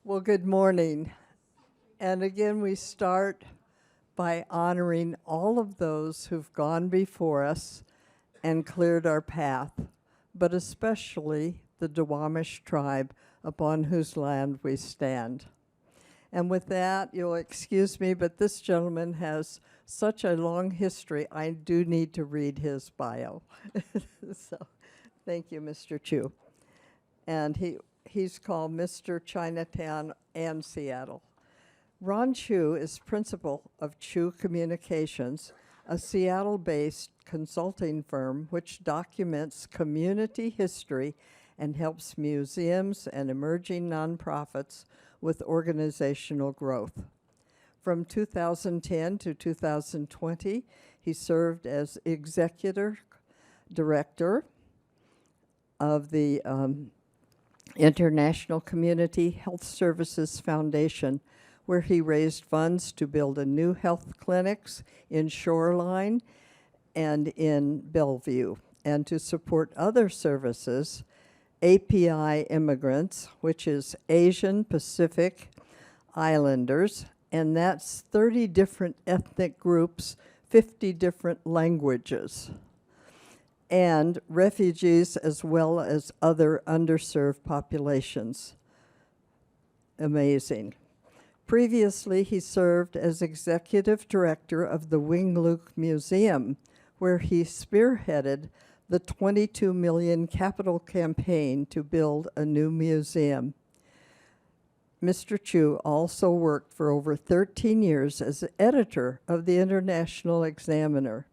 Well, good morning. And again, we start by honoring all of those who've gone before us and cleared our path, but especially the Duwamish tribe upon whose land we stand. And with that, you'll excuse me, but this gentleman has such a long history, I do need to read his bio. So, thank you, Mr. Chu. And he's called Mr. Chinatown and Seattle. Ron Chu is principal of Chu Communications, a Seattle-based consulting firm which documents community history and helps museums and emerging nonprofits with organizational growth. From 2010 to 2020, he served as executive director of the International Community Health Services Foundation, where he raised funds to build a new health clinics in Shoreline and in Bellevue, and to support other services, API immigrants, which is Asian Pacific Islanders, and that's 30 different ethnic groups, 50 different languages, and refugees as well as other underserved populations. Amazing. Previously, he served as executive director of the Wing Luke Museum, where he spearheaded the $22 million capital campaign to build a new museum. Mr. Chu also worked for over 13 years as editor of the International Examiner,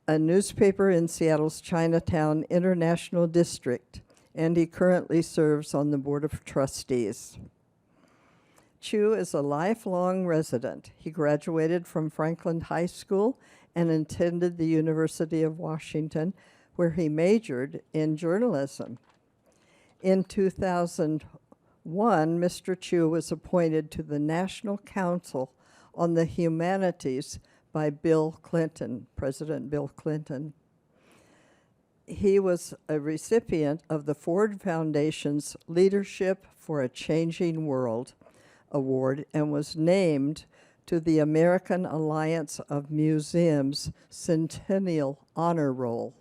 a newspaper in Seattle's Chinatown International District, and he currently serves on the Board of Trustees. Chu is a lifelong resident. He graduated from Franklin High School and attended the University of Washington, where he majored in journalism. In 2001, Mr. Chu was appointed to the National Council on the Humanities by Bill Clinton, President Bill Clinton. He was a recipient of the Ford Foundation's Leadership for a Changing World Award and was named to the American Alliance of Museums Centennial Honor Roll.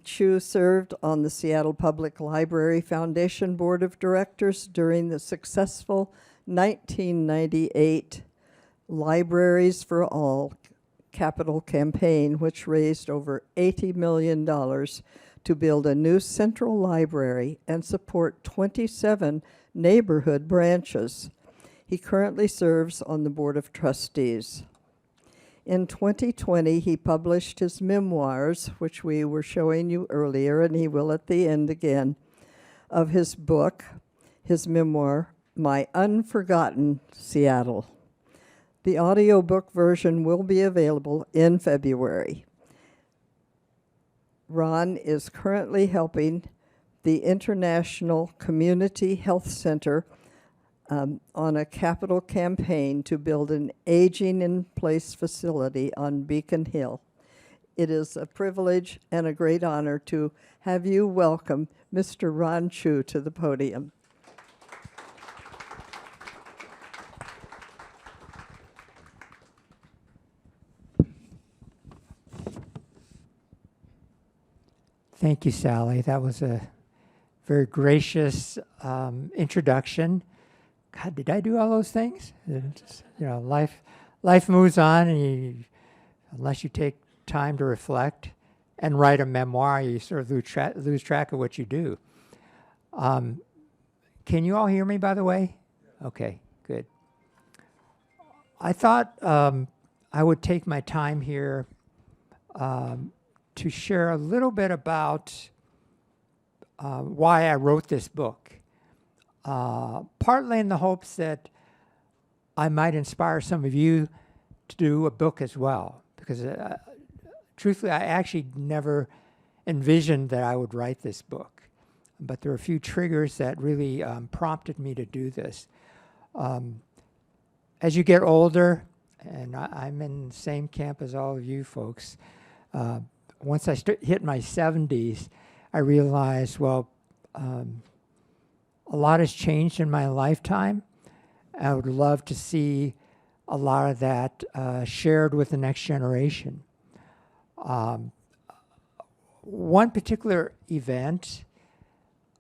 Chu served on the Seattle Public Library Foundation Board of Directors during the successful 1998 Libraries for All capital campaign, which raised over $80 million to build a new central library and support 27 neighborhood branches. He currently serves on the Board of Trustees. In 2020, he published his memoirs, which we were showing you earlier, and he will at the end again, of his book, his memoir, My Unforgotten Seattle. The audiobook version will be available in February. Ron is currently helping the International Community Health Center on a capital campaign to build an aging-in-place facility on Beacon Hill. It is a privilege and a great honor to have you welcome Mr. Ron Chu to the podium. Thank you, Sally. That was a very gracious introduction. God, did I do all those things? Just, life moves on, and unless you take time to reflect and write a memoir, you sort of lose track of what you do. Can you all hear me, by the way? Okay, good. I thought I would take my time here to share a little bit about why I wrote this book. Partly in the hopes that I might inspire some of you to do a book as well, because truthfully, I actually never envisioned that I would write this book, but there are a few triggers that really prompted me to do this. As you get older, and I'm in the same camp as all of you folks, once I hit my 70s, I realized, well, a lot has changed in my lifetime. I would love to see a lot of that shared with the next generation. One particular event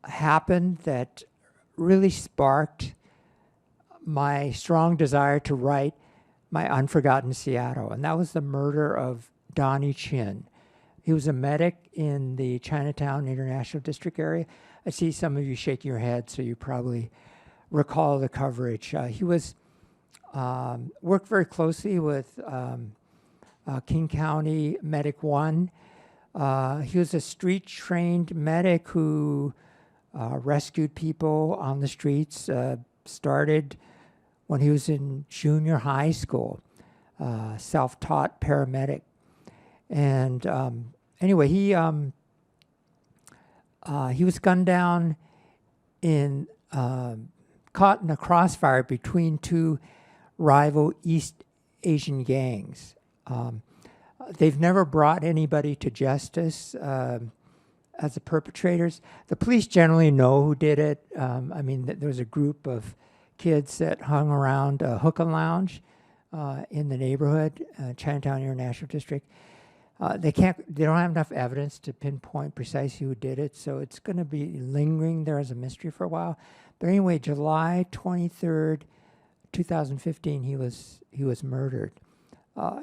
happened that really sparked my strong desire to write my Unforgotten Seattle, and that was the murder of Donnie Chin. He was a medic in the Chinatown International District area. I see some of you shaking your head, so you probably recall the coverage. He was worked very closely with King County Medic 1. He was a street-trained medic who rescued people on the streets, started when he was in junior high school, self-taught paramedic. And anyway, he was gunned down in, caught in a crossfire between two rival East Asian gangs. They've never brought anybody to justice as the perpetrators. The police generally know who did it. I mean, there was a group of kids that hung around a hookah lounge in the neighborhood, Chinatown International District. They don't have enough evidence to pinpoint precisely who did it, so it's going to be lingering there as a mystery for a while. But anyway, July 23rd, 2015, he was murdered.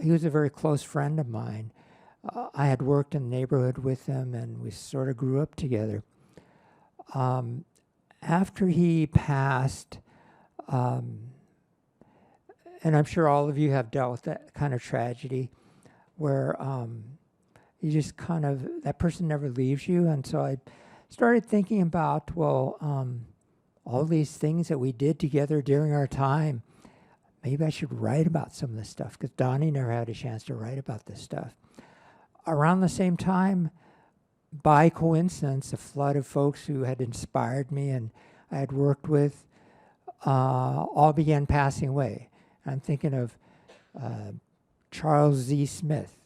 He was a very close friend of mine. I had worked in the neighborhood with him, and we sort of grew up together. After he passed, and I'm sure all of you have dealt with that kind of tragedy, where you just kind of, that person never leaves you. And so I started thinking about, well, all these things that we did together during our time, maybe I should write about some of this stuff, because Donnie never had a chance to write about this stuff. Around the same time, by coincidence, a flood of folks who had inspired me and I had worked with all began passing away. I'm thinking of Charles Z. Smith,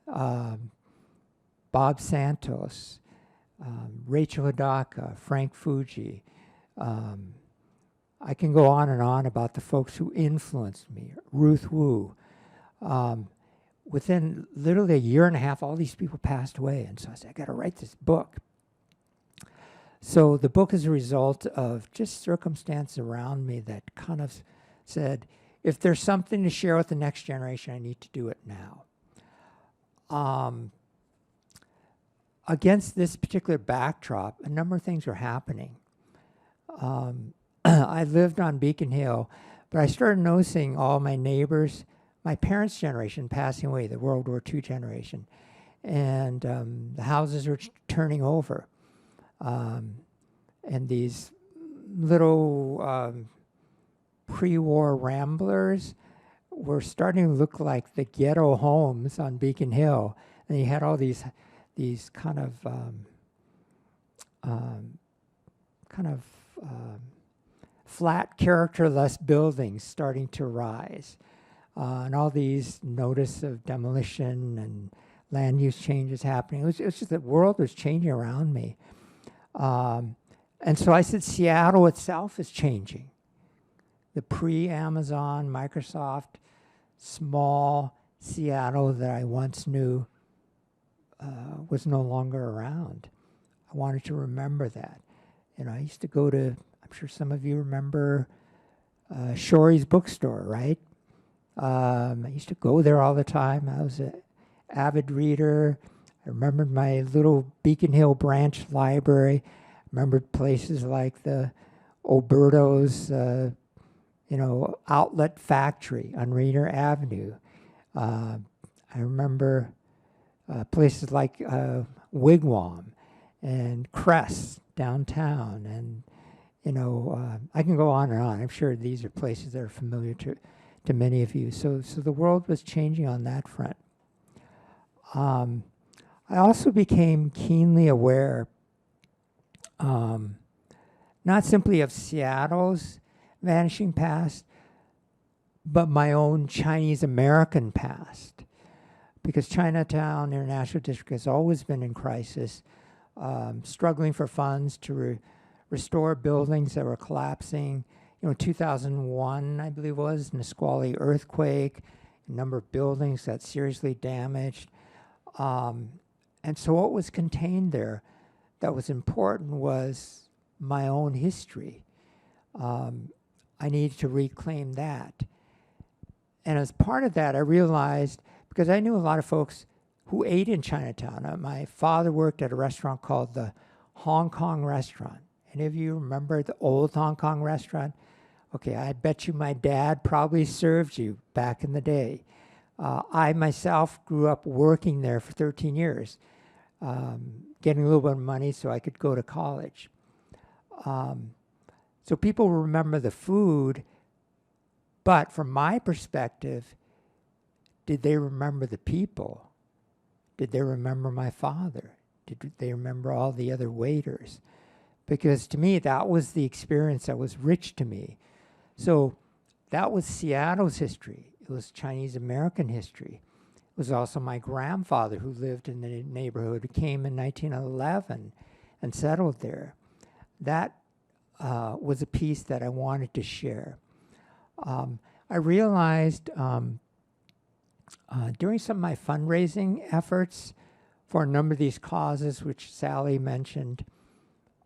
Bob Santos, Rachel Hidaka, Frank Fuji. I can go on and on about the folks who influenced me. Ruth Wu. Within literally a year and a half, all these people passed away. And so I said, I got to write this book. So the book is a result of just circumstance around me that kind of said, if there's something to share with the next generation, I need to do it now. Against this particular backdrop, a number of things were happening. I lived on Beacon Hill, but I started noticing all my neighbors, my parents' generation passing away, the World War II generation, and the houses were turning over. And these little pre-war ramblers were starting to look like the ghetto homes on Beacon Hill. And you had all these kind of flat, characterless buildings starting to rise. And all these notice of demolition and land use changes happening. It was just the world was changing around me. And so I said, Seattle itself is changing. The pre-Amazon, Microsoft, small Seattle that I once knew was no longer around. I wanted to remember that. You know, I used to go to, I'm sure some of you remember Shorey's bookstore, right? I used to go there all the time. I was an avid reader. I remembered my little Beacon Hill branch library. I remembered places like the Oberto's, outlet factory on Rainer Avenue. I remember places like Wigwam and Crest downtown, and I can go on and on. I'm sure these are places that are familiar to many of you. So the world was changing on that front. I also became keenly aware, not simply of Seattle's vanishing past, but my own Chinese American past. Because Chinatown International District has always been in crisis, struggling for funds to restore buildings that were collapsing. 2001, I believe it was, Nisqually earthquake, a number of buildings got seriously damaged. And so what was contained there that was important was my own history. I needed to reclaim that. And as part of that, I realized, because I knew a lot of folks who ate in Chinatown. My father worked at a restaurant called the Hong Kong Restaurant. Any of you remember the old Hong Kong restaurant? Okay, I bet you my dad probably served you back in the day. I myself grew up working there for 13 years, getting a little bit of money so I could go to college. So people remember the food, but from my perspective, did they remember the people? Did they remember my father? Did they remember all the other waiters? Because to me, that was the experience that was rich to me. So that was Seattle's history. It was Chinese American history. It was also my grandfather who lived in the neighborhood, who came in 1911 and settled there. That was a piece that I wanted to share. I realized during some of my fundraising efforts for a number of these causes, which Sally mentioned,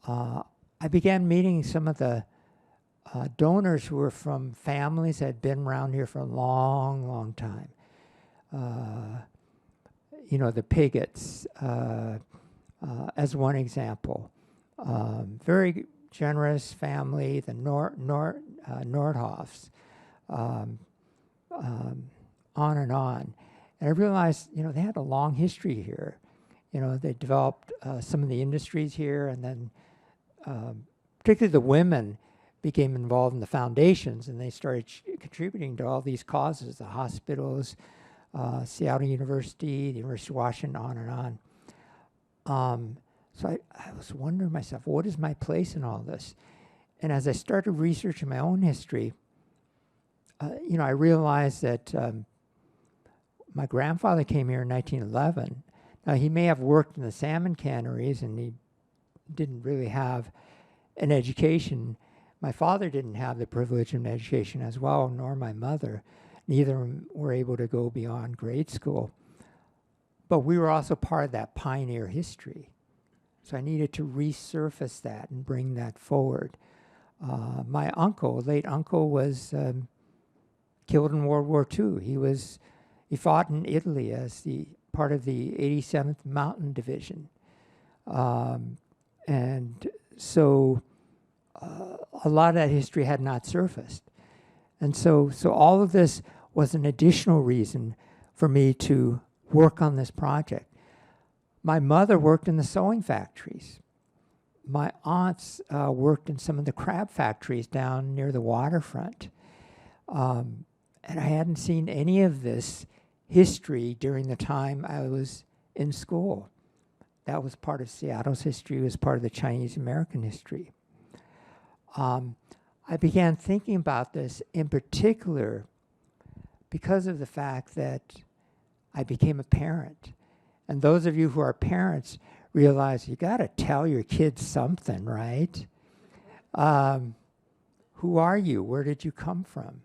I began meeting some of the donors who were from families that had been around here for a long, long time. The Pigots, as one example. Very generous family, the Nordhoffs, on and on. And I realized, they had a long history here. They developed some of the industries here, and then particularly the women became involved in the foundations, and they started contributing to all these causes, the hospitals, Seattle University, the University of Washington, on and on. So I was wondering myself, what is my place in all this? And as I started researching my own history, I realized that my grandfather came here in 1911. Now, he may have worked in the salmon canneries, and he didn't really have an education. My father didn't have the privilege of an education as well, nor my mother. Neither of them were able to go beyond grade school. But we were also part of that pioneer history. So I needed to resurface that and bring that forward. My uncle, late uncle, was killed in World War II. He fought in Italy as the part of the 87th Mountain Division. And so a lot of that history had not surfaced. And so all of this was an additional reason for me to work on this project. My mother worked in the sewing factories. My aunts worked in some of the crab factories down near the waterfront. And I hadn't seen any of this history during the time I was in school. That was part of Seattle's history. It was part of the Chinese American history. I began thinking about this in particular because of the fact that I became a parent. And those of you who are parents realize you got to tell your kids something, right? Who are you? Where did you come from?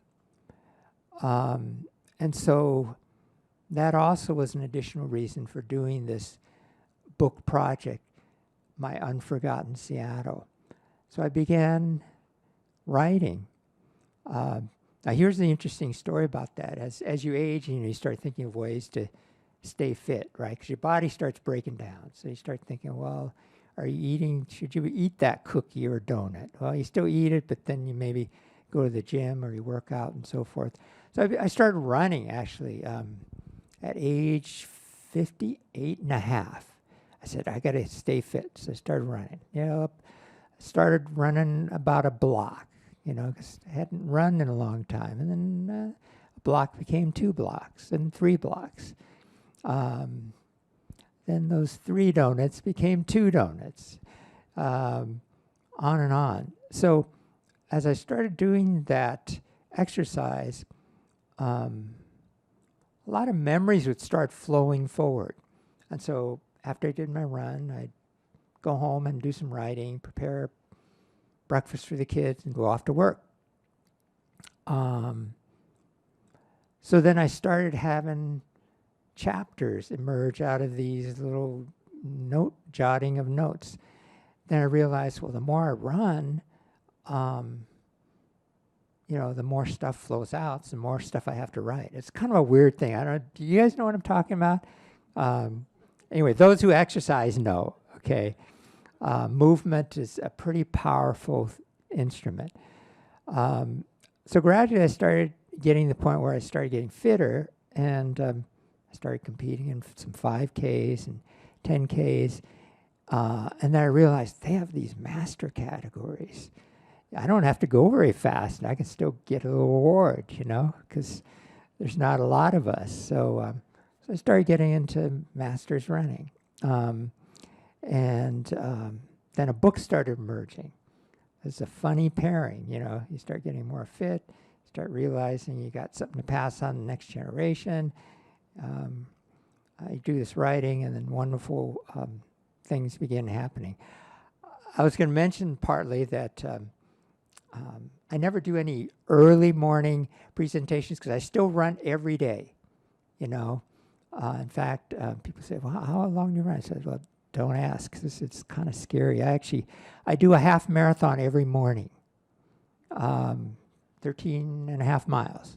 And so that also was an additional reason for doing this book project, My Unforgotten Seattle. So I began writing. Now here's the interesting story about that. As you age, you start thinking of ways to stay fit, right? Because your body starts breaking down. So you start thinking, well, should you eat that cookie or donut? Well, you still eat it, but then you maybe go to the gym or you work out and so forth. So I started running, actually, at age 58 and a half. I said, I got to stay fit. So I started running. Started running about a block, because I hadn't run in a long time. And then a block became 2 blocks, and 3 blocks. Then those 3 donuts became 2 donuts, on and on. So as I started doing that exercise, a lot of memories would start flowing forward. And so after I did my run, I'd go home and do some writing, prepare breakfast for the kids, and go off to work. So then I started having chapters emerge out of these little jotting of notes. Then I realized, well, the more I run, the more stuff flows out, so the more stuff I have to write. It's kind of a weird thing. I don't. Do you guys know what I'm talking about? Anyway, those who exercise know. Okay, movement is a pretty powerful instrument. So gradually, I started getting to the point where I started getting fitter, and I started competing in some 5Ks and 10Ks. And then I realized they have these master categories. I don't have to go very fast, and I can still get a little award, because there's not a lot of us. So I started getting into masters running. Then a book started emerging. It's a funny pairing, You start getting more fit, start realizing you got something to pass on to the next generation. I do this writing, and then wonderful things begin happening. I was going to mention partly that I never do any early morning presentations because I still run every day, In fact, people say, well, how long do you run? I said, well, don't ask. It's kind of scary. I do a half marathon every morning, 13 and a half miles.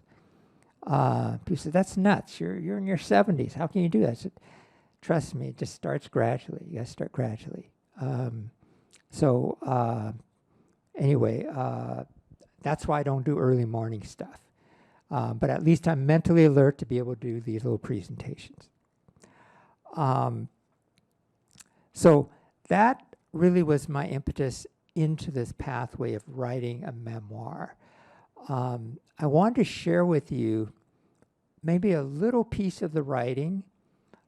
People said, that's nuts. You're in your 70s. How can you do that? I said, trust me, it just starts gradually. You got to start gradually. Anyway, that's why I don't do early morning stuff. But at least I'm mentally alert to be able to do these little presentations. So that really was my impetus into this pathway of writing a memoir. I wanted to share with you maybe a little piece of the writing,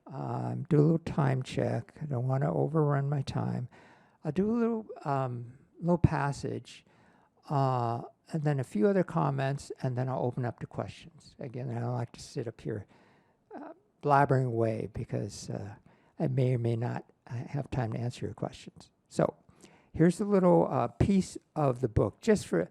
do a little time check. I don't want to overrun my time. I'll do a little passage, and then a few other comments, and then I'll open up to questions. Again, I don't like to sit up here blabbering away because I may or may not have time to answer your questions. So here's a little piece of the book, just for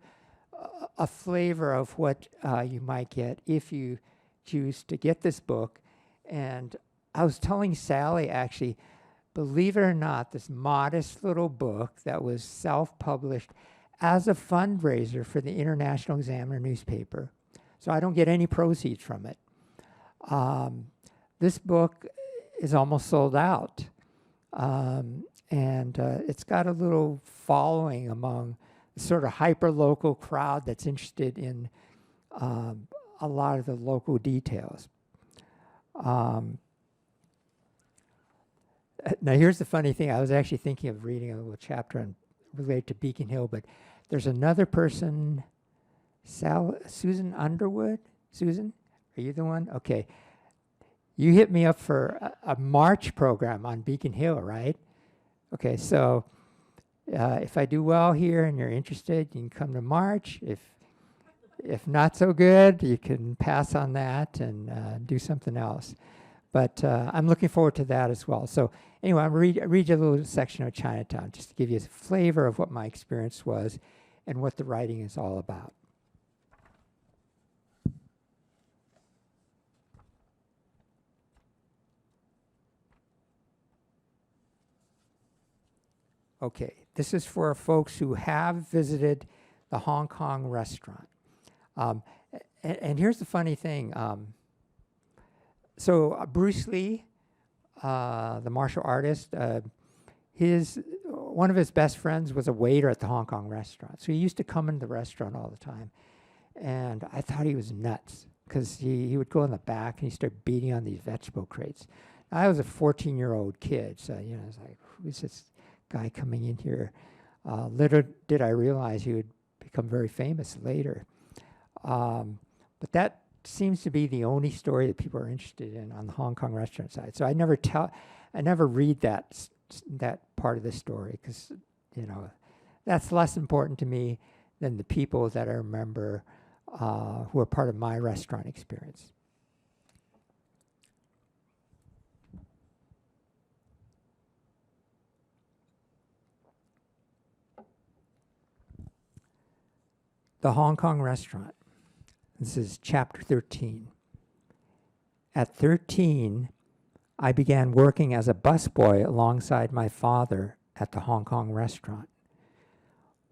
a flavor of what you might get if you choose to get this book. And I was telling Sally, actually, believe it or not, this modest little book that was self-published as a fundraiser for the International Examiner newspaper. So I don't get any proceeds from it. This book is almost sold out. And it's got a little following among the sort of hyper-local crowd that's interested in a lot of the local details. Now, here's the funny thing. I was actually thinking of reading a little chapter related to Beacon Hill, but there's another person, Susan Underwood. Susan, are you the one? Okay. You hit me up for a March program on Beacon Hill, right? Okay, so if I do well here and you're interested, you can come to March. If not so good, you can pass on that and do something else. But I'm looking forward to that as well. So anyway, I'll read you a little section of Chinatown just to give you a flavor of what my experience was and what the writing is all about. Okay, this is for folks who have visited the Hong Kong restaurant. And here's the funny thing. So Bruce Lee, the martial artist, one of his best friends was a waiter at the Hong Kong restaurant. So he used to come into the restaurant all the time. And I thought he was nuts because he would go in the back and he started beating on these vegetable crates. I was a 14-year-old kid, so I was like, who's this guy coming in here? Little did I realize he would become very famous later. But that seems to be the only story that people are interested in on the Hong Kong restaurant side. So I never read that part of the story because, that's less important to me than the people that I remember who are part of my restaurant experience. The Hong Kong restaurant. This is chapter 13. At 13, I began working as a busboy alongside my father at the Hong Kong restaurant.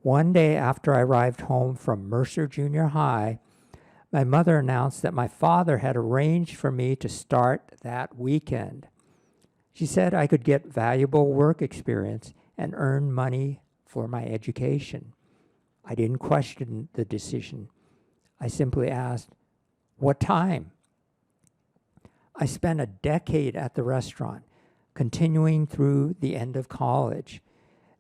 One day after I arrived home from Mercer Junior High, my mother announced that my father had arranged for me to start that weekend. She said I could get valuable work experience and earn money for my education. I didn't question the decision. I simply asked, "What time?" I spent a decade at the restaurant, continuing through the end of college.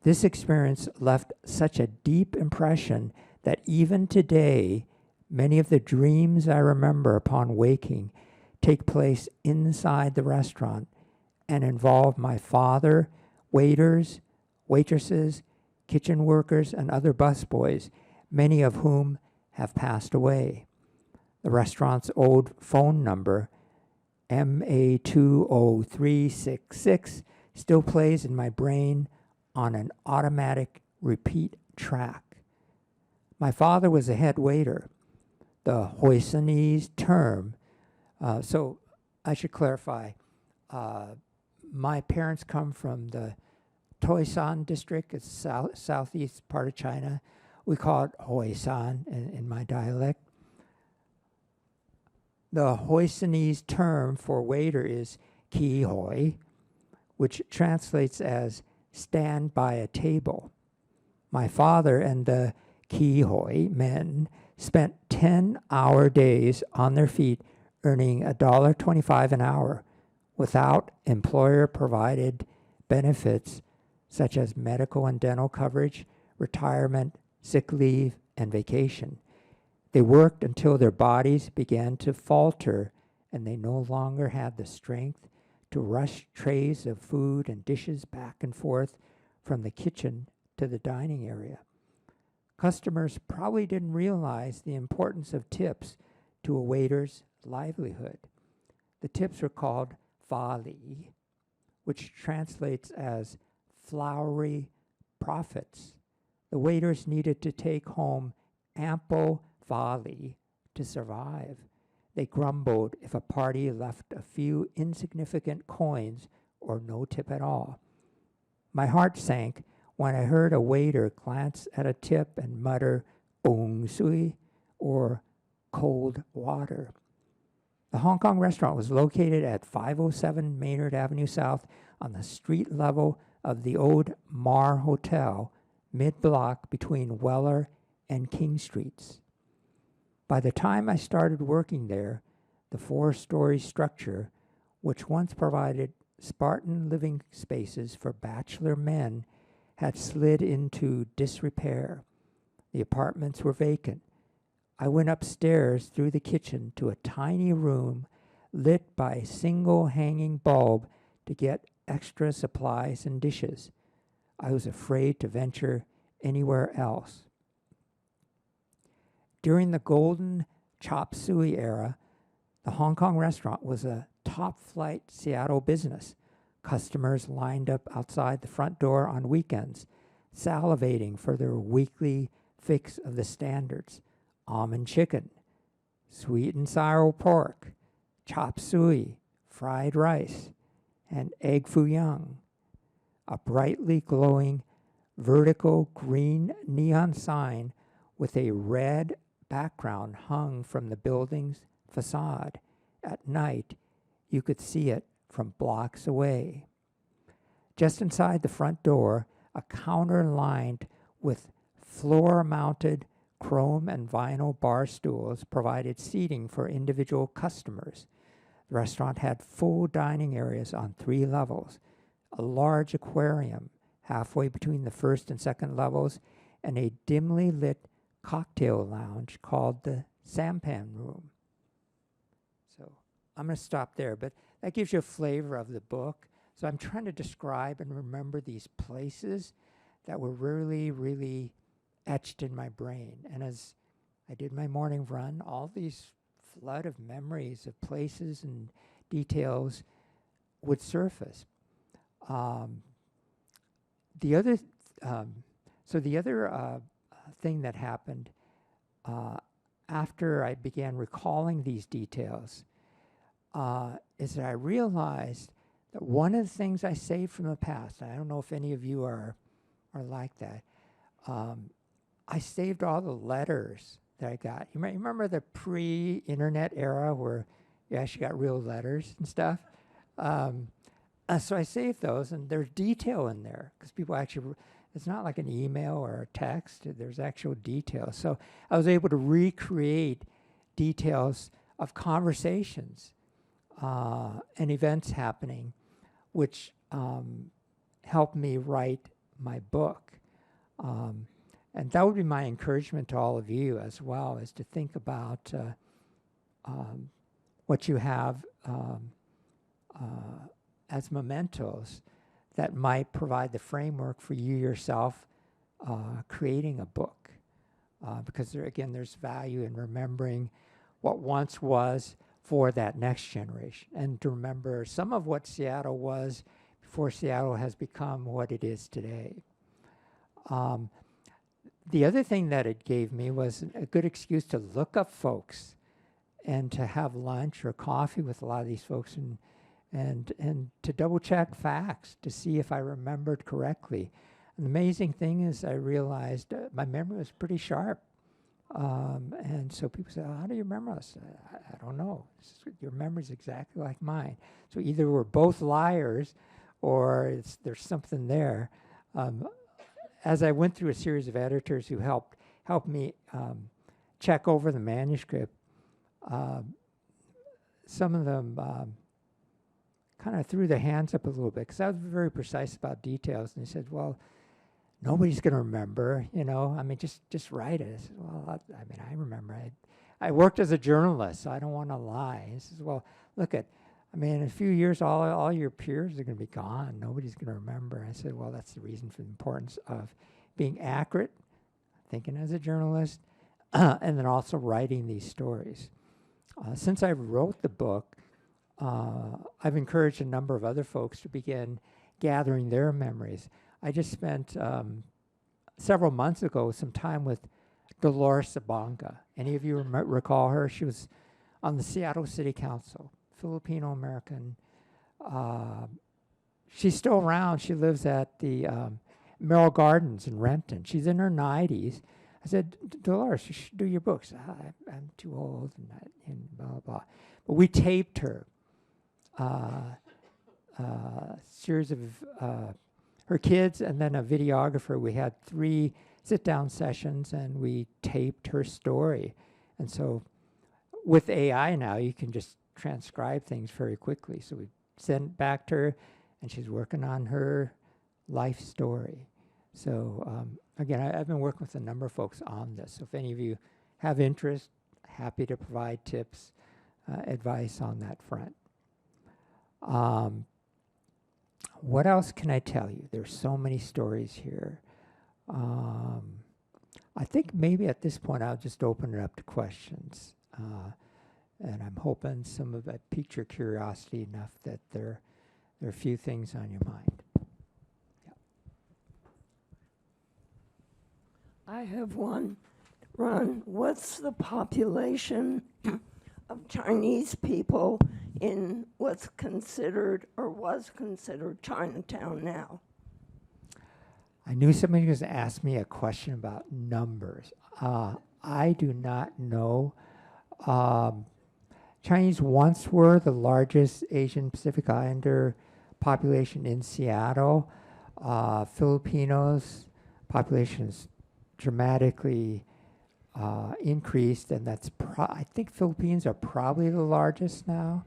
This experience left such a deep impression that even today, many of the dreams I remember upon waking take place inside the restaurant and involve my father, waiters, waitresses, kitchen workers, and other busboys, many of whom have passed away. The restaurant's old phone number, MA20366, still plays in my brain on an automatic repeat track. My father was a head waiter. The Hoisanese term, so I should clarify, my parents come from the Toisan district. It's southeast part of China. We call it Hoisan in my dialect. The Hoisanese term for waiter is ki hoi, which translates as stand by a table. My father and the ki hoi men spent 10-hour days on their feet earning $1.25 an hour without employer-provided benefits such as medical and dental coverage, retirement, sick leave, and vacation. They worked until their bodies began to falter and they no longer had the strength to rush trays of food and dishes back and forth from the kitchen to the dining area. Customers probably didn't realize the importance of tips to a waiter's livelihood. The tips were called fa li, which translates as flowery profits. The waiters needed to take home ample fa li to survive. They grumbled if a party left a few insignificant coins or no tip at all. My heart sank when I heard a waiter glance at a tip and mutter "ong sui" or cold water. The Hong Kong restaurant was located at 507 Maynard Avenue South on the street level of the old Mar Hotel, mid-block between Weller and King Streets. By the time I started working there, the 4-story structure, which once provided Spartan living spaces for bachelor men, had slid into disrepair. The apartments were vacant. I went upstairs through the kitchen to a tiny room lit by a single hanging bulb to get extra supplies and dishes. I was afraid to venture anywhere else. During the golden chop suey era, the Hong Kong restaurant was a top-flight Seattle business. Customers lined up outside the front door on weekends, salivating for their weekly fix of the standards: almond chicken, sweet and sour pork, chop suey, fried rice, and egg foo young. A brightly glowing vertical green neon sign with a red background hung from the building's facade. At night, you could see it from blocks away. Just inside the front door, a counter lined with floor-mounted chrome and vinyl bar stools provided seating for individual customers. The restaurant had full dining areas on 3 levels, a large aquarium halfway between the first and second levels, and a dimly lit cocktail lounge called the sampan room. So I'm going to stop there, but that gives you a flavor of the book. So I'm trying to describe and remember these places that were really, really etched in my brain. And as I did my morning run, all these flood of memories of places and details would surface. The other thing that happened after I began recalling these details, is that I realized that one of the things I saved from the past, and I don't know if any of you are like that, I saved all the letters that I got. You remember the pre-internet era where you actually got real letters and stuff? So I saved those, and there's detail in there because people actually, it's not like an email or a text, there's actual detail. So I was able to recreate details of conversations and events happening, which helped me write my book. And that would be my encouragement to all of you as well, is to think about what you have as mementos that might provide the framework for you yourself creating a book. Because there's value in remembering what once was for that next generation, and to remember some of what Seattle was before Seattle has become what it is today. The other thing that it gave me was a good excuse to look up folks and to have lunch or coffee with a lot of these folks and to double check facts to see if I remembered correctly. And the amazing thing is I realized my memory was pretty sharp. And so people say, how do you remember us? I don't know. Your memory is exactly like mine. So either we're both liars or there's something there. As I went through a series of editors who helped me check over the manuscript, some of them kind of threw their hands up a little bit because I was very precise about details. And they said, well, nobody's going to remember, I mean, just write it. I said, well, I remember. I worked as a journalist, so I don't want to lie. He says, well, in a few years, all your peers are going to be gone. Nobody's going to remember. I said, well, that's the reason for the importance of being accurate, thinking as a journalist, and then also writing these stories. Since I wrote the book, I've encouraged a number of other folks to begin gathering their memories. I just spent several months ago some time with Dolores Sabonga. Any of you recall her? She was on the Seattle City Council, Filipino-American. She's still around. She lives at the Merrill Gardens in Renton. She's in her 90s. I said, Dolores, you should do your books. I'm too old and blah, blah, blah. But we taped her series of her kids and then a videographer. We had 3 sit-down sessions and we taped her story. And so with AI now, you can just transcribe things very quickly. So we sent it back to her and she's working on her life story. So again, I've been working with a number of folks on this. So if any of you have interest, happy to provide tips, advice on that front. What else can I tell you? There's so many stories here. I think maybe at this point I'll just open it up to questions. And I'm hoping some of that piqued your curiosity enough that there are a few things on your mind. Yeah. I have one. Ron, what's the population of Chinese people in what's considered or was considered Chinatown now? I knew somebody was going to ask me a question about numbers. I do not know. Chinese once were the largest Asian Pacific Islander population in Seattle. Filipinos population is dramatically increased, and that's I think Philippines are probably the largest now.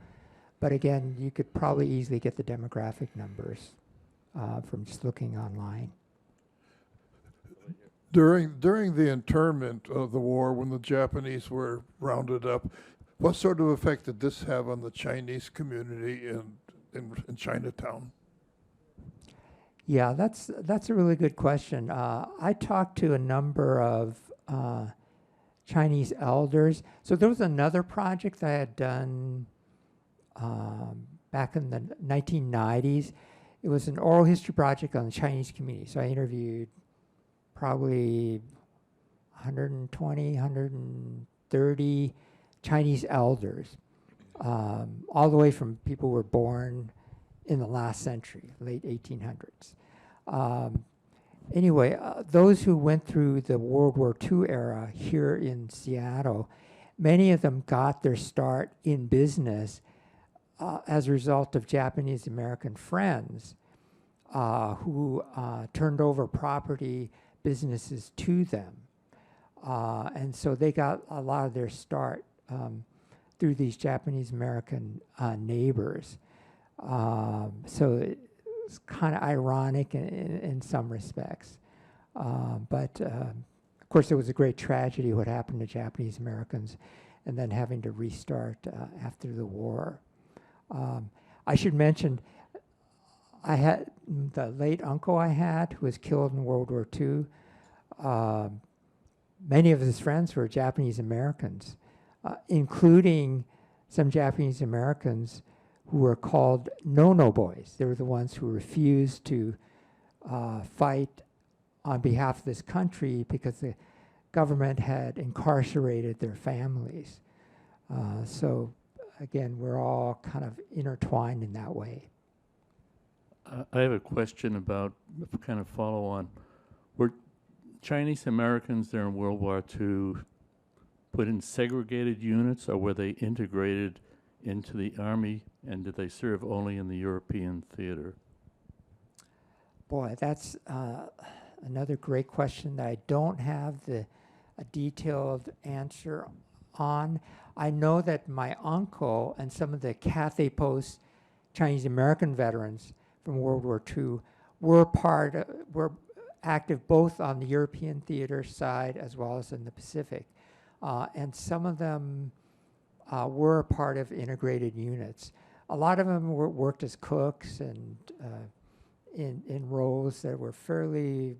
But again, you could probably easily get the demographic numbers from just looking online. During the internment of the war, when the Japanese were rounded up, what sort of effect did this have on the Chinese community in Chinatown? Yeah, that's a really good question. I talked to a number of Chinese elders. So there was another project that I had done back in the 1990s. It was an oral history project on the Chinese community. So I interviewed probably 120, 130 Chinese elders, all the way from people who were born in the last century, late 1800s. Anyway, those who went through the World War II era here in Seattle, many of them got their start in business as a result of Japanese American friends who turned over property businesses to them. And so they got a lot of their start through these Japanese American neighbors. So it's kind of ironic in some respects. But of course, it was a great tragedy what happened to Japanese Americans and then having to restart after the war. I should mention, I had the late uncle I had who was killed in World War II. Many of his friends were Japanese Americans, including some Japanese Americans who were called no-no boys. They were the ones who refused to fight on behalf of this country because the government had incarcerated their families. So again, we're all kind of intertwined in that way. I have a question about kind of follow on. Were Chinese Americans there in World War II put in segregated units, or were they integrated into the Army, and did they serve only in the European theater? Boy, that's another great question that I don't have a detailed answer on. I know that my uncle and some of the Cathay Post Chinese American veterans from World War II were active both on the European theater side as well as in the Pacific. And some of them were a part of integrated units. A lot of them worked as cooks and in roles that were fairly,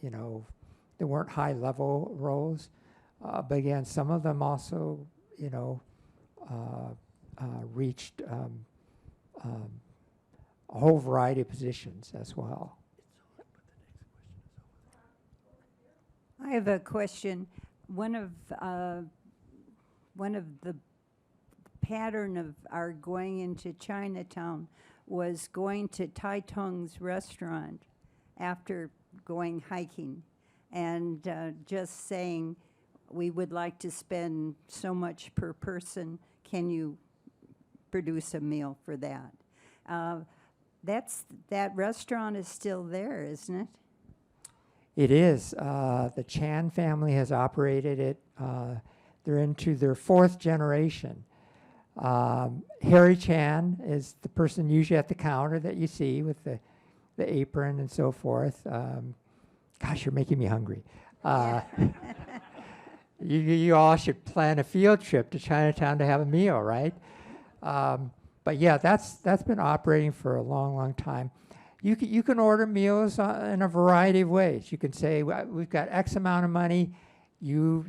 they weren't high-level roles. But again, some of them also, reached a whole variety of positions as well. I have a question. One of the pattern of our going into Chinatown was going to Tai Tung's restaurant after going hiking and just saying, we would like to spend so much per person. Can you produce a meal for that? That restaurant is still there, isn't it? It is. The Chan family has operated it. They're into their 4th generation. Harry Chan is the person usually at the counter that you see with the apron and so forth. Gosh, you're making me hungry. You all should plan a field trip to Chinatown to have a meal, right? But yeah, that's been operating for a long, long time. You can order meals in a variety of ways. You can say, we've got X amount of money. You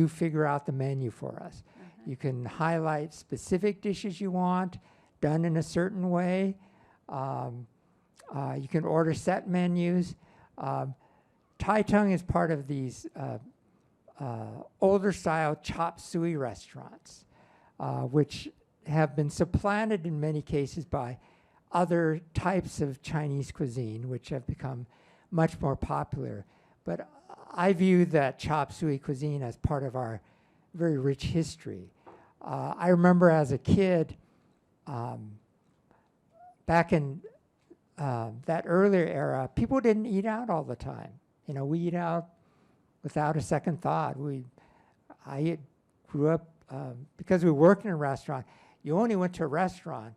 figure out the menu for us. You can highlight specific dishes you want, done in a certain way. You can order set menus. Tai Tung is part of these older style chop suey restaurants, which have been supplanted in many cases by other types of Chinese cuisine, which have become much more popular. But I view that chop suey cuisine as part of our very rich history. I remember as a kid, back in that earlier era, people didn't eat out all the time. We eat out without a second thought. I grew up, because we worked in a restaurant, you only went to a restaurant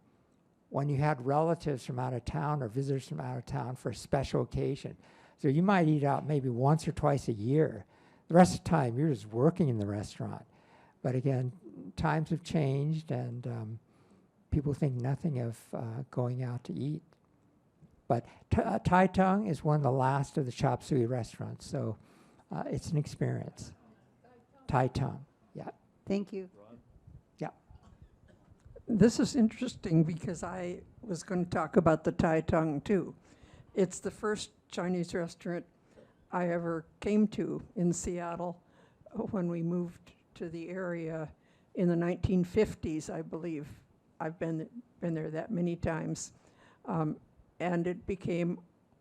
when you had relatives from out of town or visitors from out of town for a special occasion. So you might eat out maybe once or twice a year. The rest of the time, you're just working in the restaurant. But again, times have changed, and people think nothing of going out to eat. But Tai Tung is one of the last of the chop suey restaurants, so it's an experience. Tai Tung, yeah. Thank you. This is interesting because I was going to talk about the Tai Tung too. It's the first Chinese restaurant I ever came to in Seattle when we moved to the area in the 1950s, I believe. I've been there that many times. And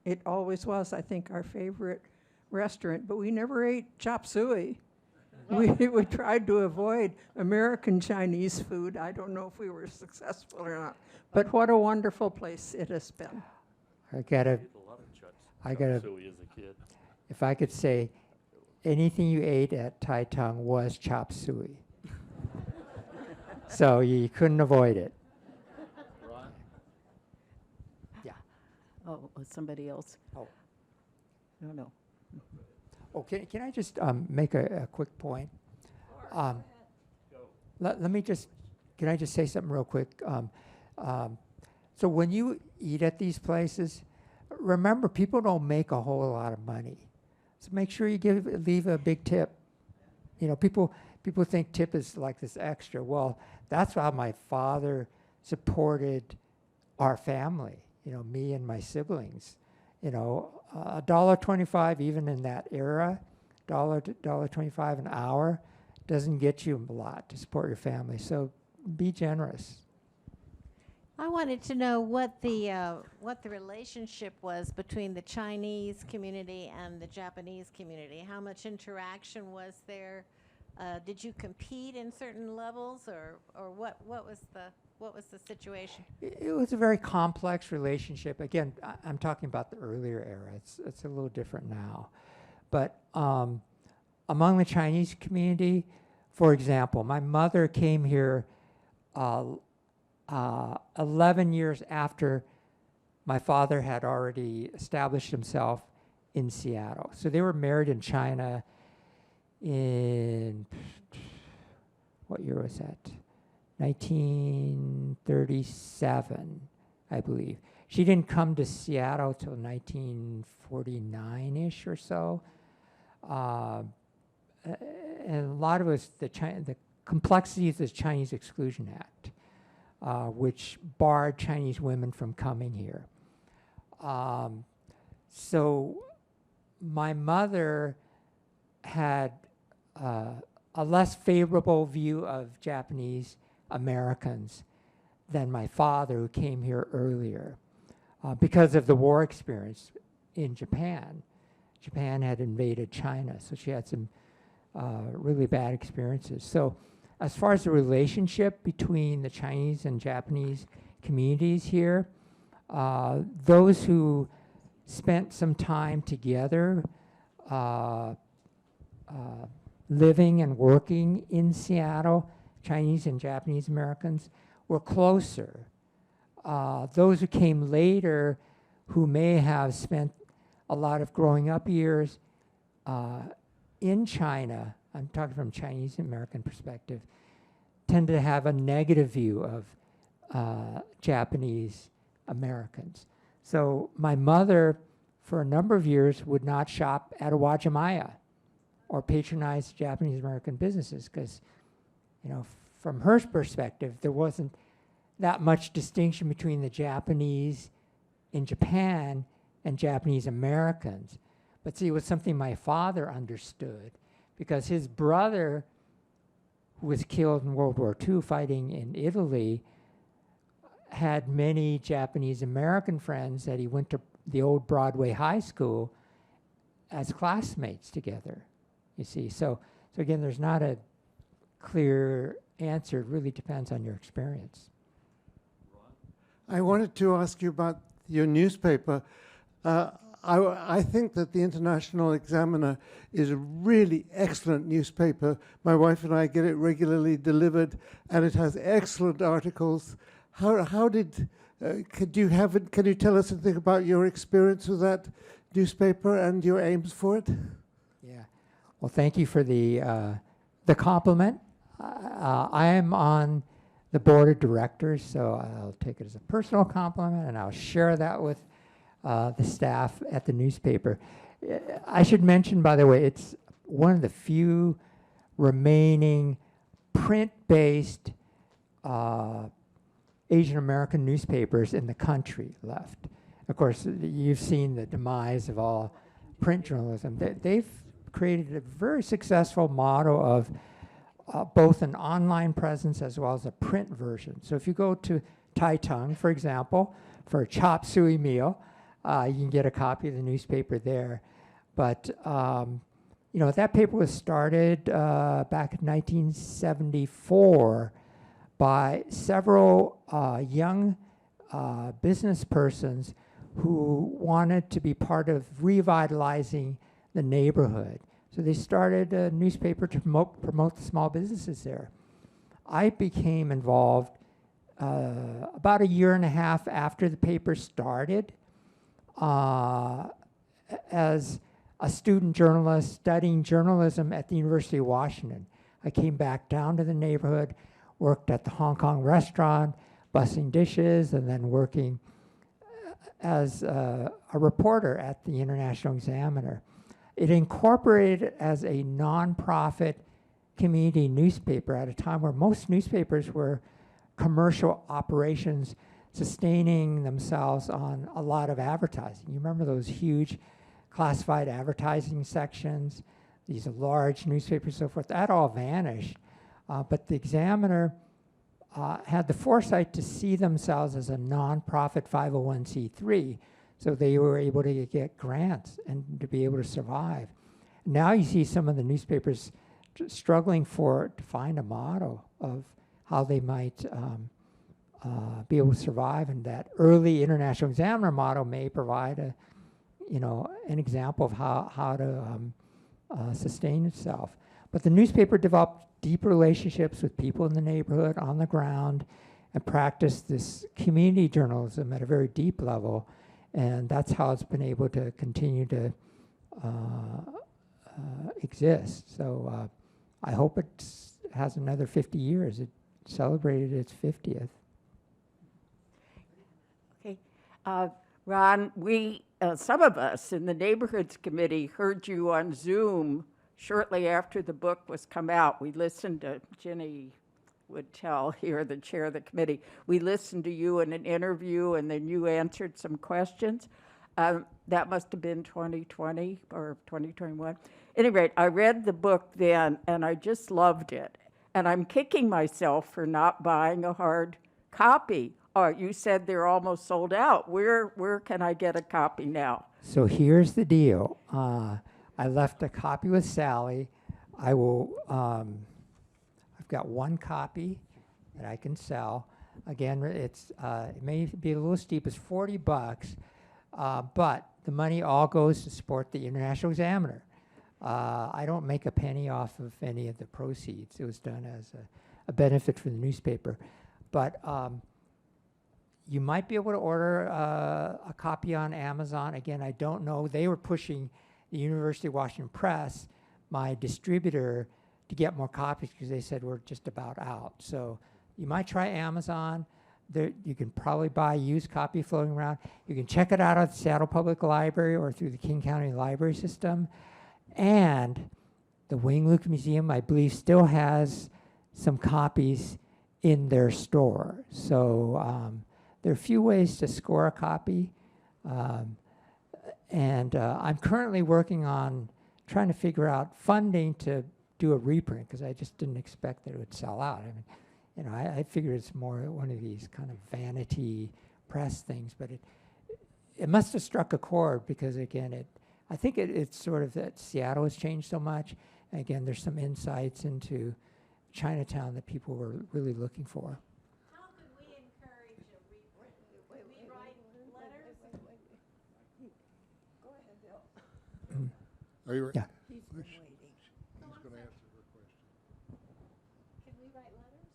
it always was, I think, our favorite restaurant, but we never ate chop suey. We tried to avoid American Chinese food. I don't know if we were successful or not, but what a wonderful place it has been. I gotta, Suey as a kid. if I could say, anything you ate at Tai Tung was chop suey. So you couldn't avoid it. Yeah. Oh, somebody else. Oh. No. Oh, can I just make a quick point? Let me just, can I just say something real quick? So when you eat at these places, remember, people don't make a whole lot of money. So make sure you leave a big tip. You know, people think tip is like this extra. Well, that's how my father supported our family, you know, me and my siblings. You know, $1.25 even in that era, $1.25 an hour doesn't get you a lot to support your family. So be generous. I wanted to know what the relationship was between the Chinese community and the Japanese community. How much interaction was there? Did you compete in certain levels, or what was the situation? It was a very complex relationship. Again, I'm talking about the earlier era. It's a little different now. But among the Chinese community, for example, my mother came here 11 years after my father had already established himself in Seattle. So they were married in China in, what year was that? 1937, I believe. She didn't come to Seattle till 1949-ish or so. And a lot of it was the complexities of the Chinese Exclusion Act, which barred Chinese women from coming here. So my mother had a less favorable view of Japanese Americans than my father, who came here earlier, because of the war experience in Japan. Japan had invaded China, so she had some really bad experiences. So as far as the relationship between the Chinese and Japanese communities here, those who spent some time together living and working in Seattle, Chinese and Japanese Americans, were closer. Those who came later, who may have spent a lot of growing up years in China, I'm talking from Chinese American perspective, tend to have a negative view of Japanese Americans. So my mother, for a number of years, would not shop at Awajimaya or patronize Japanese American businesses because, you know, from her perspective, there wasn't that much distinction between the Japanese in Japan and Japanese Americans. But see, it was something my father understood, because his brother, who was killed in World War II fighting in Italy, had many Japanese American friends that he went to the old Broadway High School as classmates together, you see. So again, there's not a clear answer. It really depends on your experience. I wanted to ask you about your newspaper. I think that the International Examiner is a really excellent newspaper. My wife and I get it regularly delivered, and it has excellent articles. Can you tell us anything about your experience with that newspaper and your aims for it? Yeah. Well, thank you for the compliment. I am on the board of directors, so I'll take it as a personal compliment, and I'll share that with the staff at the newspaper. I should mention, by the way, it's one of the few remaining print-based Asian American newspapers in the country left. Of course, you've seen the demise of all print journalism. They've created a very successful model of both an online presence as well as a print version. So if you go to Taitung, for example, for a chop suey meal, you can get a copy of the newspaper there. But that paper was started back in 1974 by several young business persons who wanted to be part of revitalizing the neighborhood. So they started a newspaper to promote the small businesses there. I became involved about a year and a half after the paper started as a student journalist studying journalism at the University of Washington. I came back down to the neighborhood, worked at the Hong Kong restaurant, bussing dishes, and then working as a reporter at the International Examiner. It incorporated as a nonprofit community newspaper at a time where most newspapers were commercial operations sustaining themselves on a lot of advertising. You remember those huge classified advertising sections, these large newspapers, so forth, that all vanished. But the Examiner had the foresight to see themselves as a nonprofit 501c3, so they were able to get grants and to be able to survive. Now you see some of the newspapers struggling to find a model of how they might be able to survive, and that early International Examiner model may provide an example of how to sustain itself. But the newspaper developed deep relationships with people in the neighborhood on the ground and practiced this community journalism at a very deep level, and that's how it's been able to continue to exist. So I hope it has another 50 years. It celebrated its 50th. Okay. Ron, we, some of us in the Neighborhoods Committee heard you on Zoom shortly after the book was come out. We listened to Jenny Woodtell here, the chair of the committee. We listened to you in an interview, and then you answered some questions. That must have been 2020 or 2021. At any rate, I read the book then, and I just loved it. And I'm kicking myself for not buying a hard copy. Oh, you said they're almost sold out. Where can I get a copy now? So here's the deal. I left a copy with Sally. I will. I've got one copy that I can sell. Again, it may be a little steep. It's $40, but the money all goes to support the International Examiner. I don't make a penny off of any of the proceeds. It was done as a benefit for the newspaper. But you might be able to order a copy on Amazon. Again, I don't know. They were pushing the University of Washington Press, my distributor, to get more copies because they said we're just about out. So you might try Amazon. There, you can probably buy a used copy floating around. You can check it out at the Seattle Public Library or through the King County Library System. And the Wing Luke Museum, I believe, still has some copies in their store. So there are a few ways to score a copy. And I'm currently working on trying to figure out funding to do a reprint because I just didn't expect that it would sell out. I mean, I figured it's more one of these kind of vanity press things, but it must have struck a chord because again, I think it's sort of that Seattle has changed so much. And again, there's some insights into Chinatown that people were really looking for. How could we encourage a reprint? Could we write letters? Go ahead, Bill. Are you ready? Yeah. He's been waiting. He's going to answer her question. Can we write letters?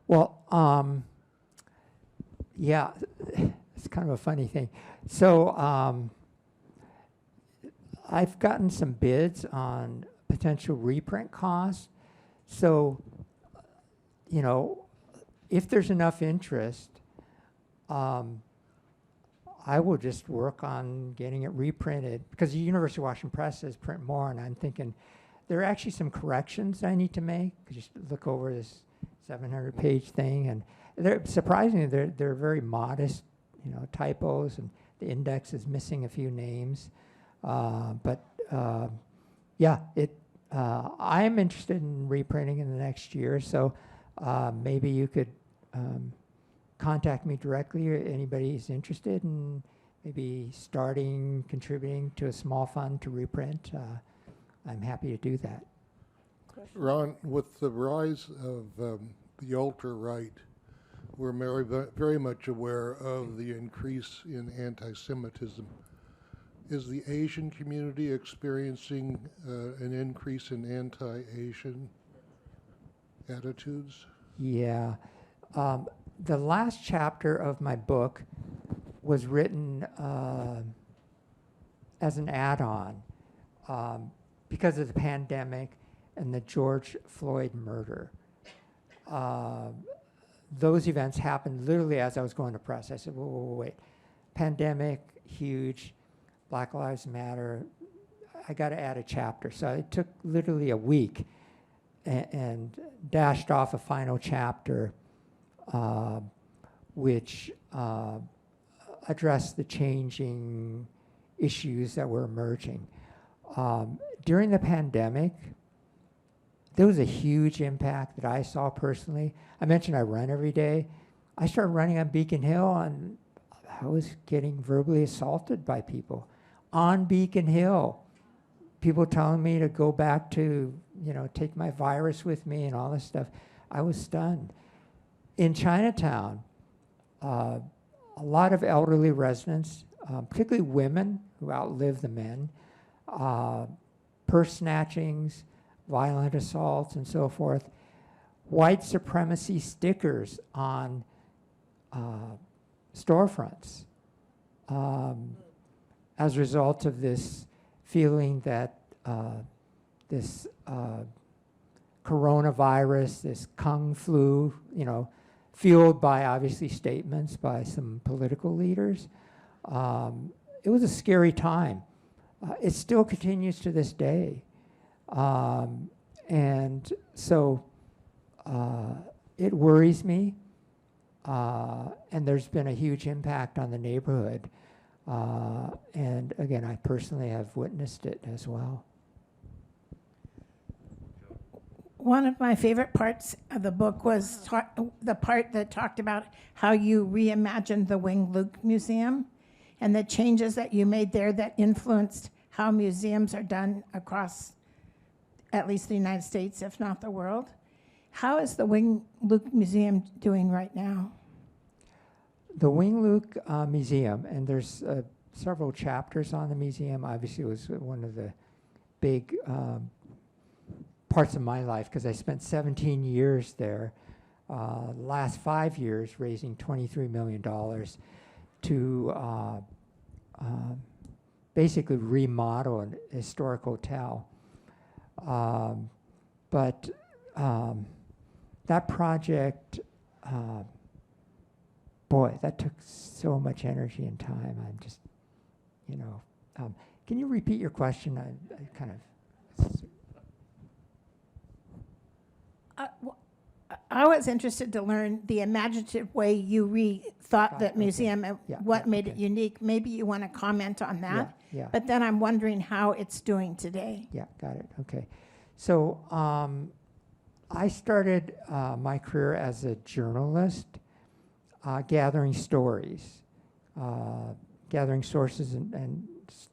Well, yeah, it's kind of a funny thing. So I've gotten some bids on potential reprint costs. So, if there's enough interest, I will just work on getting it reprinted because the University of Washington Press says print more, and I'm thinking there are actually some corrections I need to make. Just look over this 700-page thing, and surprisingly, they're very modest, typos, and the index is missing a few names. But yeah, I'm interested in reprinting in the next year, so maybe you could contact me directly, or anybody who's interested in maybe contributing to a small fund to reprint. I'm happy to do that. Ron, with the rise of the ultra-right, we're very much aware of the increase in anti-Semitism. Is the Asian community experiencing an increase in anti-Asian attitudes? Yeah. The last chapter of my book was written as an add-on because of the pandemic and the George Floyd murder. Those events happened literally as I was going to press. I said, whoa, wait. Pandemic, huge, Black Lives Matter. I got to add a chapter. So it took literally a week and dashed off a final chapter which addressed the changing issues that were emerging. During the pandemic, there was a huge impact that I saw personally. I mentioned I run every day. I started running on Beacon Hill, and I was getting verbally assaulted by people on Beacon Hill. People telling me to go back to, take my virus with me and all this stuff. I was stunned. In Chinatown, a lot of elderly residents, particularly women who outlive the men, purse snatchings, violent assaults, and so forth, white supremacy stickers on storefronts as a result of this feeling that this coronavirus, this Kung flu, fueled by obviously statements by some political leaders. It was a scary time. It still continues to this day. And so it worries me, and there's been a huge impact on the neighborhood. And again, I personally have witnessed it as well. One of my favorite parts of the book was the part that talked about how you reimagined the Wing Luke Museum and the changes that you made there that influenced how museums are done across at least the United States, if not the world. How is the Wing Luke Museum doing right now? The Wing Luke Museum, and there's several chapters on the museum. Obviously, it was one of the big parts of my life because I spent 17 years there. The last 5 years raising $23 million to basically remodel an historic hotel. But that project, boy, that took so much energy and time. I'm just, can you repeat your question? I kind of. I was interested to learn the imaginative way you rethought that museum and what made it unique. Maybe you want to comment on that. Yeah. But then I'm wondering how it's doing today. Yeah, got it. Okay. So I started my career as a journalist, gathering stories, gathering sources, and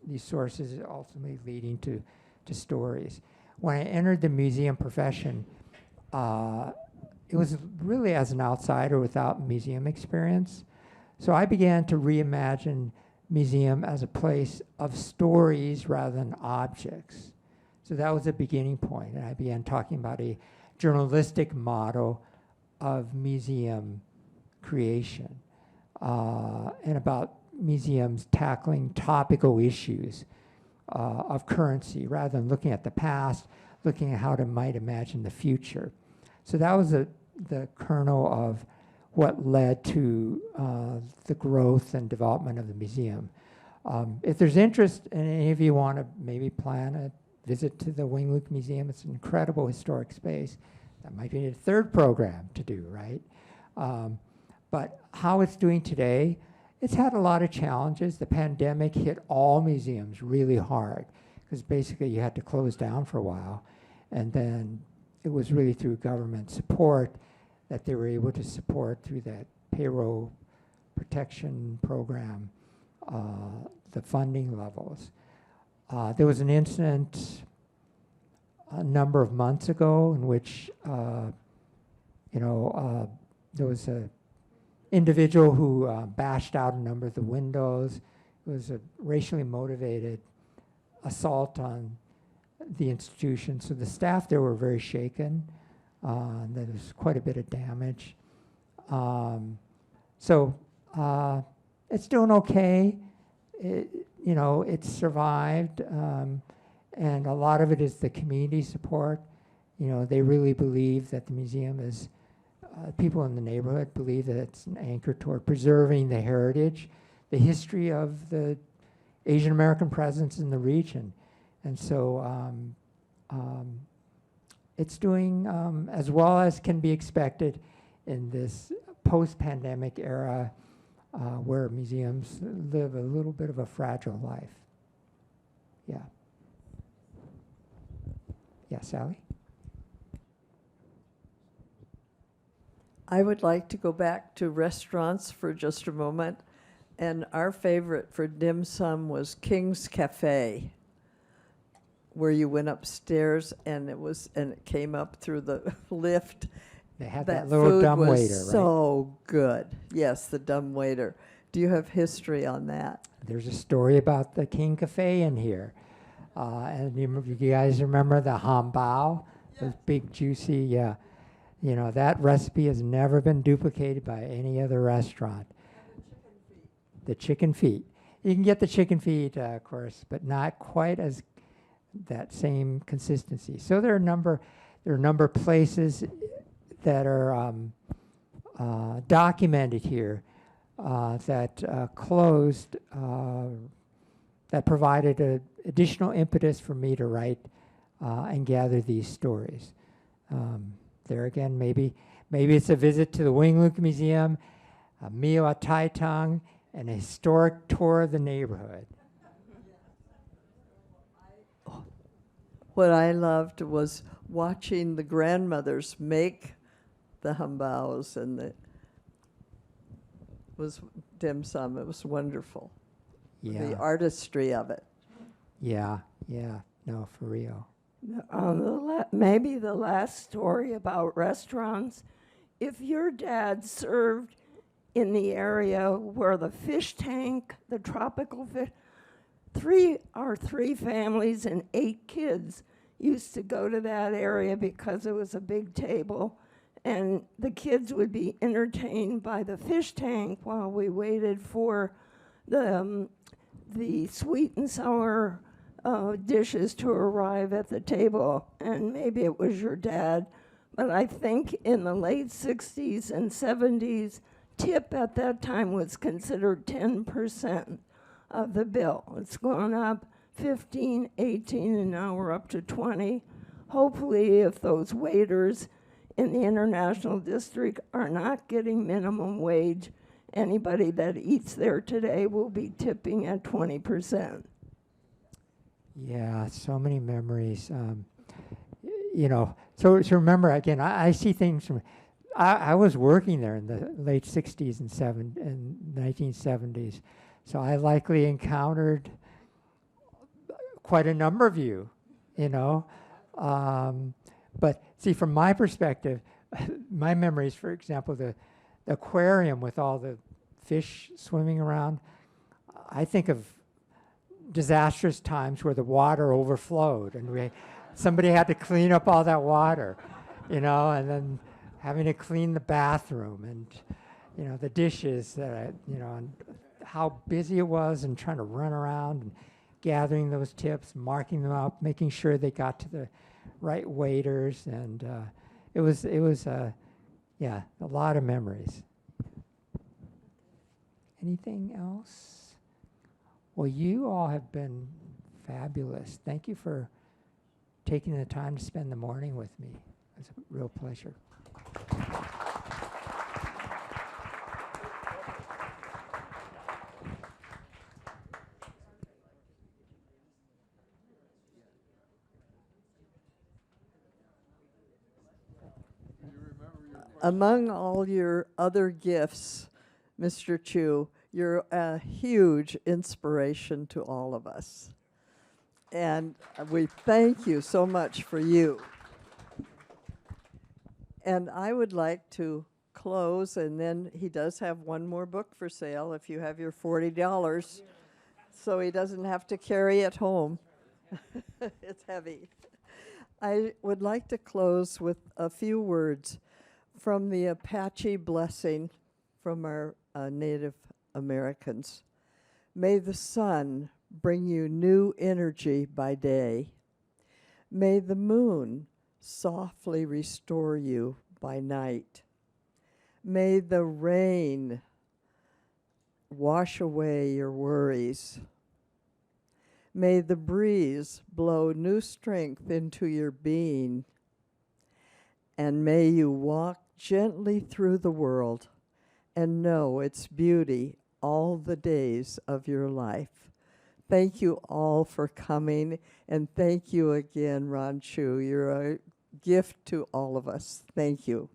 these sources ultimately leading to stories. When I entered the museum profession, it was really as an outsider without museum experience. So I began to reimagine museum as a place of stories rather than objects. So that was a beginning point, and I began talking about a journalistic model of museum creation and about museums tackling topical issues of currency rather than looking at the past, looking at how they might imagine the future. So that was the kernel of what led to the growth and development of the museum. If there's interest and any of you want to maybe plan a visit to the Wing Luke Museum, it's an incredible historic space. That might be a third program to do, right? But how it's doing today it's had a lot of challenges. The pandemic hit all museums really hard because basically you had to close down for a while. And then it was really through government support that they were able to support through that payroll protection program, the funding levels. There was an incident a number of months ago in which, there was a individual who bashed out a number of the windows. It was a racially motivated assault on the institution. So the staff there were very shaken. There was quite a bit of damage. It's doing okay. It's survived. And a lot of it is the community support. They really believe that the museum is, people in the neighborhood believe that it's an anchor toward preserving the heritage, the history of the Asian American presence in the region. And so it's doing as well as can be expected in this post-pandemic era where museums live a little bit of a fragile life. Yeah. Yeah, Sally? I would like to go back to restaurants for just a moment. And our favorite for dim sum was King's Cafe, where you went upstairs and it came up through the lift. They had that little dumb waiter, right? Food was so good. Yes, the dumb waiter. Do you have history on that? There's a story about the King Cafe in here. And you guys remember the hambao? Yeah. Those big, juicy, yeah. That recipe has never been duplicated by any other restaurant. The chicken feet. You can get the chicken feet, of course, but not quite as that same consistency. So there are a number of places that are documented here that closed, that provided an additional impetus for me to write and gather these stories. There again, maybe it's a visit to the Wing Luk Museum, a meal at Tai Tong, and a historic tour of the neighborhood. What I loved was watching the grandmothers make the hambaos and the was dim sum. It was wonderful. Yeah. The artistry of it. Yeah. No, for real. Maybe the last story about restaurants. If your dad served in the area where the fish tank, the tropical fish, three families and 8 kids used to go to that area because it was a big table, and the kids would be entertained by the fish tank while we waited for the sweet and sour dishes to arrive at the table. And maybe it was your dad, but I think in the late 60s and 70s, tip at that time was considered 10% of the bill. It's gone up 15, 18, and now we're up to 20. Hopefully, if those waiters in the International District are not getting minimum wage, anybody that eats there today will be tipping at 20%. Yeah, so many memories. So remember, again, I see things from, I was working there in the late 60s and 1970s, so I likely encountered quite a number of you, But see, from my perspective, my memories, for example, the aquarium with all the fish swimming around, I think of disastrous times where the water overflowed and somebody had to clean up all that water, and then having to clean the bathroom and, the dishes, and how busy it was and trying to run around and gathering those tips, marking them up, making sure they got to the right waiters. And it was a lot of memories. Anything else? Well, you all have been fabulous. Thank you for taking the time to spend the morning with me. It's a real pleasure. Among all your other gifts, Mr. Chu, you're a huge inspiration to all of us. And we thank you so much for you. And I would like to close, and then he does have one more book for sale if you have your $40, so he doesn't have to carry it home. It's heavy. I would like to close with a few words from the Apache blessing from our Native Americans. May the sun bring you new energy by day. May the moon softly restore you by night. May the rain wash away your worries. May the breeze blow new strength into your being. And may you walk gently through the world and know its beauty all the days of your life. Thank you all for coming, and thank you again, Ron Chu. You're a gift to all of us. Thank you.